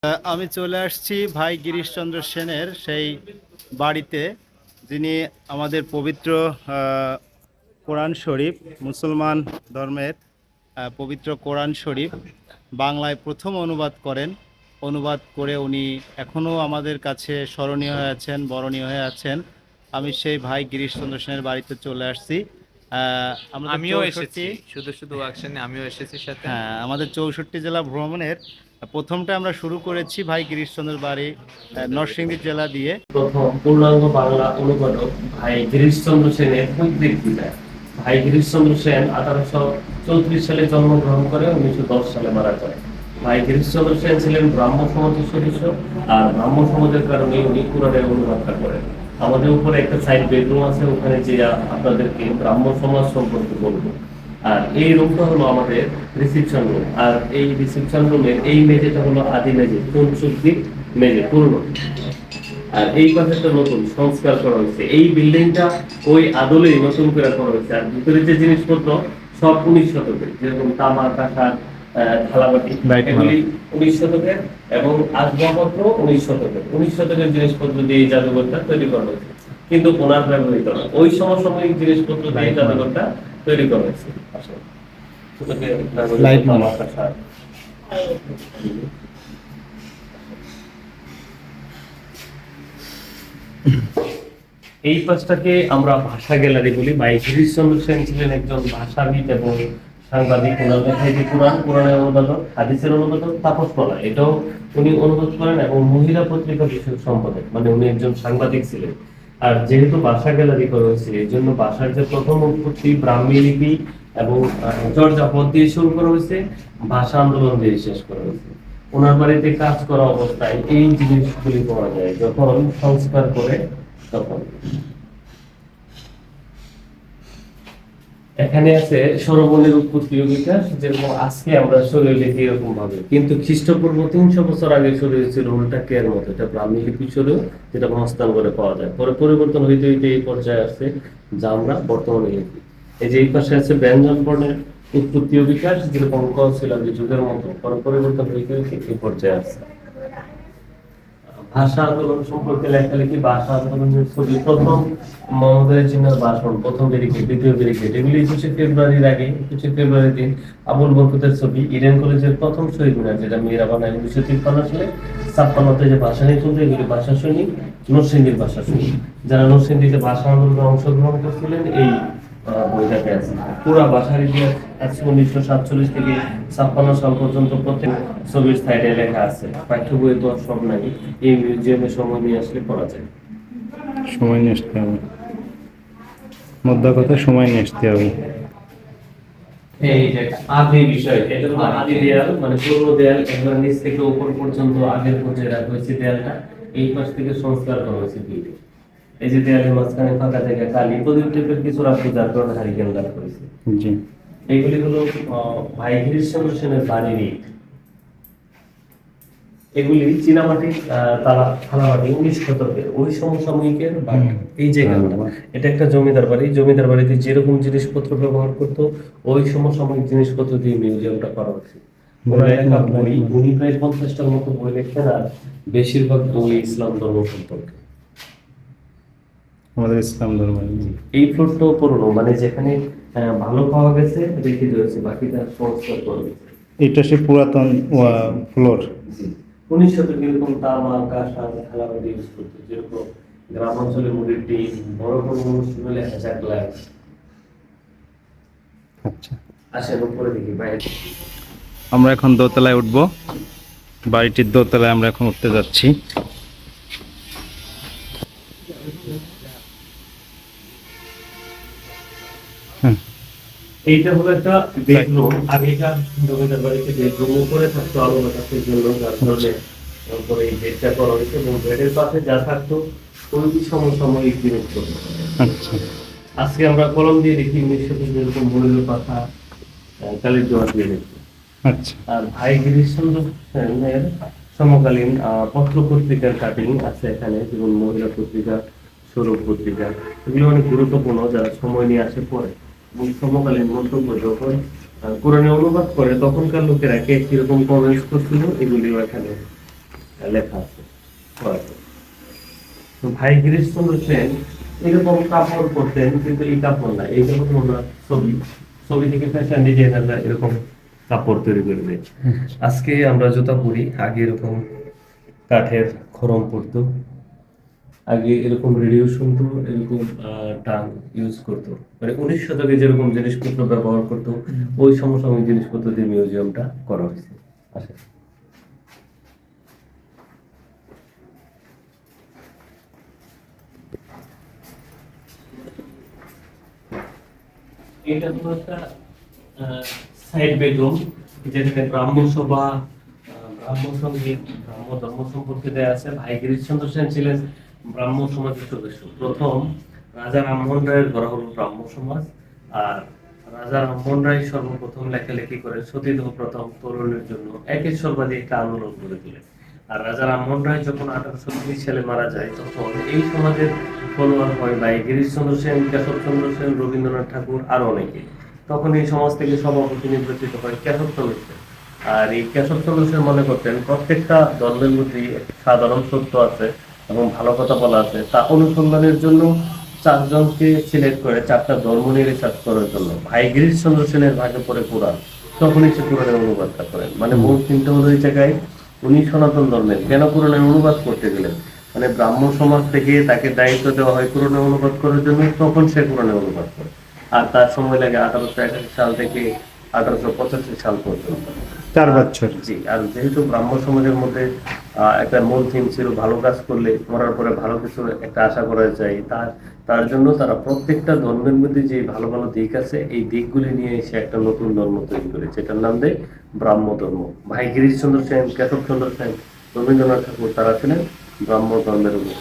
আমি চলে আসছি ভাই গিরিশচন্দ্র সেনের সেই বাড়িতে, যিনি আমাদের পবিত্র কোরআন শরীফ, মুসলমান ধর্মের পবিত্র কোরআন শরীফ বাংলায় প্রথম অনুবাদ করেন। অনুবাদ করে উনি এখনও আমাদের কাছে স্মরণীয় হয়ে আছেন, বরণীয় হয়ে আছেন। আমি সেই ভাই গিরিশচন্দ্র সেনের বাড়িতে চলে আসছি। আমাদের আমিও 64। এসেছি, শুধু শুধু অ্যাকশনে আমিও এসেছি সাথে। হ্যাঁ, আমাদের 64 জেলা ভ্রমণের প্রথমটা আমরা শুরু করেছি ভাই গিরিশচন্দ্রের বাড়ি, নরসিংদী জেলা দিয়ে। প্রথম পূর্ণাঙ্গ বাংলা অনুবাদক ভাই গিরিশচন্দ্র সেনের পৈতৃক বিদায়। ভাই গিরিশচন্দ্র সেন 1834 সালে জন্মগ্রহণ করে 1910 সালে মারা যায়। ভাই গিরিশচন্দ্র সেন ছিলেন ব্রাহ্ম সমাজের সদস্য, আর ব্রাহ্ম সমাজের কারণে উনি কোরআনের অনুবাদটা করেন। আমাদের উপরে একটা সাইড বেডরুম আছে, ওখানে যে আপনাদেরকে ব্রাহ্ম সমাজ সম্পর্কে বলবো। আর এই রুমটা হলো আমাদের রিসিপশন রুম, আর এই রিসিপশন রুমের এই মেঝেটা হলো আদি মেঝে, কোন চুক্তি মেঝে পুরনো। আর এই পাশেটা নতুন সংস্কার করা হয়েছে। এই বিল্ডিংটা ওই আদলেই নতুন করে করা হয়েছে। আর ভিতরে যে জিনিসপত্র সব 19 শতকের, যেরকম তামা, কাঁসার, থালাবাটি, এগুলি 19 শতকের, এবং আসবাবপত্র 19 শতকের। 19 শতকের জিনিসপত্র দিয়ে এই জাদুঘরটা তৈরি করা হয়েছে, কিন্তু ওনার ব্যবহৃত না। ওই সমসাময়িক জিনিসপত্র দিয়ে জাদুঘরটা তৈরি করা হয়েছে। আসলে তামা, কাঁসার। এই পাঁচটাকে আমরা ভাষা গ্যালারি বলি। ভাই গিরিশচন্দ্র সেন ছিলেন একজন ভাষাবিদ এবং সাংবাদিক। ওনার লেখায় যে কোরআনের অনুবাদক, হাদিসের অনুবাদক, তাপসমালা এটাও উনি অনুবাদ করেন, এবং মহিলা পত্রিকা বিষয়ক সম্পাদক, মানে উনি একজন সাংবাদিক ছিলেন। আর যেহেতু ভাষা গ্যালারি করা হয়েছে, এই জন্য ভাষার যে প্রথম উৎপত্তি ব্রাহ্মী লিপি এবং চর্যাপদ দিয়ে শুরু করা হয়েছে, ভাষা আন্দোলন দিয়ে শেষ করা হয়েছে। ওনার বাড়িতে কাজ করা অবস্থায় এই জিনিসগুলি পাওয়া যায়, যখন সংস্কার করে তখন। এখানে আছে সরবনের উৎপত্তি ও বিকাশ, যেরকম আজকে আমরা শরীর লিখি এরকম ভাবে, কিন্তু খ্রিস্টপূর্ব 300 বছর আগে শরীর ছিল উল্টা কের মতো। এটা ব্রাহ্মী লিপি ছিল, যেটা মহাস্থান করে পাওয়া যায়। পরে পরিবর্তন হইতে হইতে এই পর্যায়ে আসছে যা আমরা বর্তমানে লিখি। এই যে এই পাশে আছে ব্যঞ্জন বর্ণের উৎপত্তি ও বিকাশ, যেরকম ক ছিল যে যুগের মতো, পরে পরিবর্তন হইতে হইতে এই পর্যায়ে আসছে। ভাষা আন্দোলন সম্পর্কে লেখালেখি, ভাষা আন্দোলনের ছবি, প্রথম মোহাম্মদ জিন্নার ভাষণ, প্রথম ব্যারিকেড, দ্বিতীয় ব্যারিকেড, এগুলি 21শে ফেব্রুয়ারির আগে, 21শে ফেব্রুয়ারি দিন আবুল বরকতের ছবি। ইডেন কলেজের প্রথম শহীদ মিনার, যেটা মেয়েরা বানায় 1953 সালে। 56তে যে ভাষা নিখুঁত, এগুলি ভাষা সৈনিক, নরসিংদীর ভাষা সৈনিক, যারা নরসিংদীতে ভাষা আন্দোলনে অংশগ্রহণ করছিলেন। এই বইটাতে আছে পুরা ভাষার ইতিহাস আছে 1947 থেকে 56 সাল পর্যন্ত। প্রত্যেক ছবির সাইডে লেখা আছে। পাঠ্য বইয়ে তো আর সব নাই, এই মিউজিয়ামে সময় নিয়ে আসলে পড়া যায়। সময় নিয়ে আসতে হবে, মোদ্দা কথা সময় নিয়ে আসতে হবে। এই যে আদি বিষয়, এটা হলো আদি দেয়াল, মানে পুরনো দেয়াল, একবার নিচ থেকে উপর পর্যন্ত আগের পর্যায়ে রাখা হয়েছে দেয়ালটা। এই পাশ থেকে সংস্কার করা হয়েছে দুইটা। এই যে দেয়ালের মাঝখানে ফাঁকা জায়গা, কালি প্রদীপ টাইপের কিছু রাখতে, যার কারণে হারিকেন রাখা হয়েছে। জি, এইগুলি হলো ভাই গিরিশচন্দ্র সেনের বাড়ির ইট। এগুলি চীনামাটি, থালাবাটি 19 শতকের, ওই সমসাময়িকের বাড়ি। এই জায়গাটা, এটা একটা জমিদার বাড়ি। জমিদার বাড়িতে যেরকম জিনিসপত্র ব্যবহার করতো, ওই সমসাময়িক জিনিসপত্র দিয়ে মিউজিয়ামটা করা হচ্ছে। উনি প্রায় 50টার মতো বই লেখেন, আর বেশিরভাগ বই ইসলাম ধর্ম সম্পর্কে। আমাদের ইসলাম ধর্ম। এই ফ্লোরটাও পুরনো, মানে যেখানে ভালো পাওয়া গেছে রেখে দিয়েছে, বাকিটা সংস্কার করা হয়েছে। এটা সে পুরাতন ফ্লোর। 19 শতকে এরকম তামা, কাঁসা, থালাবাটি ইউজ করতো, যেরকম গ্রাম অঞ্চলে মুড়ির টিন, বড় কোনো অনুষ্ঠান হলে হ্যাঁচা গ্লাস। আচ্ছা, আসেন উপরে দেখি বাইরে। আমরা এখন দোতলায় উঠব। বাড়িটির দোতলায় আমরা এখন উঠতে যাচ্ছি। এইটা হলো একটা বেডরুম। আগেকার জমিদার বাড়িতে বেডরুম উপরে থাকতো আলো বাতাসের জন্য, যার কারণে উপরে এই বেডটা করা হয়েছে, এবং বেডের পাশে যা থাকতো ওই সমসাময়িক জিনিসপত্র। আচ্ছা, আজকে আমরা কলম দিয়ে দেখি, 19 শতকে যেরকম মরিল পাতা, কালির জোড়া দিয়ে দেখি। আচ্ছা। আর ভাই গিরিশচন্দ্র সেনের সমকালীন পত্র পত্রিকার কাটিং আছে এখানে, যেমন মহিলা পত্রিকা, সৌরভ পত্রিকা। এগুলো অনেক গুরুত্বপূর্ণ, যারা সময় নিয়ে আসে পড়ে। এবং সমকালীন মন্তব্য যখন কোরআনে অনুবাদ করে, তখনকার লোকেরা কে কিরকম কমেন্টস করছিল, এগুলিও এখানে লেখা আছে। তো ভাই গিরিশচন্দ্র সেন এরকম কাপড় পরতেন, কিন্তু এই কাপড় না, এই যেমন ওনার ছবি, ছবি থেকে ফ্যাশন ডিজাইনাররা এরকম কাপড় তৈরি করবে। আজকে আমরা জুতা পরি, আগে এরকম কাঠের খড়ম পরতো, আগে এরকম রেডিও শুনতো, এরকম টাং ইউজ করতো, মানে 19 শতকে যেরকম জিনিসপত্র ব্যবহার করতো ওই সমসাময়িক জিনিসপত্র দিয়ে মিউজিয়ামটা করা হয়েছে। আচ্ছা, এটা হলো একটা সাইড বেডরুম, যেখানে ব্রাহ্ম সভা, ব্রাহ্ম সঙ্গীত, ব্রাহ্ম ধর্ম সম্পর্কে দেয়া আছে। ভাই গিরিশচন্দ্র সেন ছিলেন ব্রাহ্ম সমাজের সদস্য। প্রথম রাজা রামমোহন রায়ের গড়া হলো ব্রাহ্ম সমাজ। আর রাজা রামমোহন রায় সর্বপ্রথম লেখালেখি করে সতীদাহ প্রথম তরুণের জন্য একেশ্বরবাদী একটা আন্দোলন গড়ে তোলে। আর রাজা রামমোহন রায় যখন 1830 সালে মারা যায়, তখন এই সমাজের ফলোয়ার হয় ভাই গিরিশচন্দ্র সেন, কেশবচন্দ্র সেন, রবীন্দ্রনাথ ঠাকুর, আরো অনেকে। তখন এই সমাজ থেকে সভাপতি নির্বাচিত হয় কেশবচন্দ্র সেন। আর এই কেশবচন্দ্র সেন মনে করতেন প্রত্যেকটা ধর্মের মধ্যে সাধারণ সত্য আছে এবং ভালো কথা বলা আছে, তা অনুসন্ধানের জন্য 4 জনকে সিলেক্ট করে 4টা ধর্ম নিয়ে রিসার্চ করার জন্য ভাই গিরিশচন্দ্র সেনের ভাগে পড়ে পুরাণ। তখনই সে পুরাণের অনুবাদটা করেন। মানে মূল চিন্তা হলো এই জায়গায়, উনি সনাতন ধর্মের কেন পুরাণের অনুবাদ করতে গেলেন, মানে ব্রাহ্ম সমাজ থেকে তাকে দায়িত্ব দেওয়া হয় পুরাণের অনুবাদ করার জন্য, তখন সে পুরাণের অনুবাদ করে। আর তার সময় লাগে 1881 সাল থেকে 1885 সাল পর্যন্ত। 4 বছর। জি, আর যেহেতু ব্রাহ্ম সমাজের মধ্যে একটা মূল থিম ছিল ভালো কাজ করলে মরার পরে ভালো কিছু একটা আশা করা যায়, তার তার জন্য তারা প্রত্যেকটা ধর্মের মধ্যে যে ভালো ভালো দিক আছে এই দিকগুলি নিয়ে এসে একটা নতুন ধর্ম তৈরি করে, যেটার নাম দেয় ব্রাহ্ম ধর্ম। ভাই গিরিশচন্দ্র সেন, কেশবচন্দ্র সেন, রবীন্দ্রনাথ ঠাকুর, তারা ছিলেন ব্রাহ্ম ধর্মের উপর।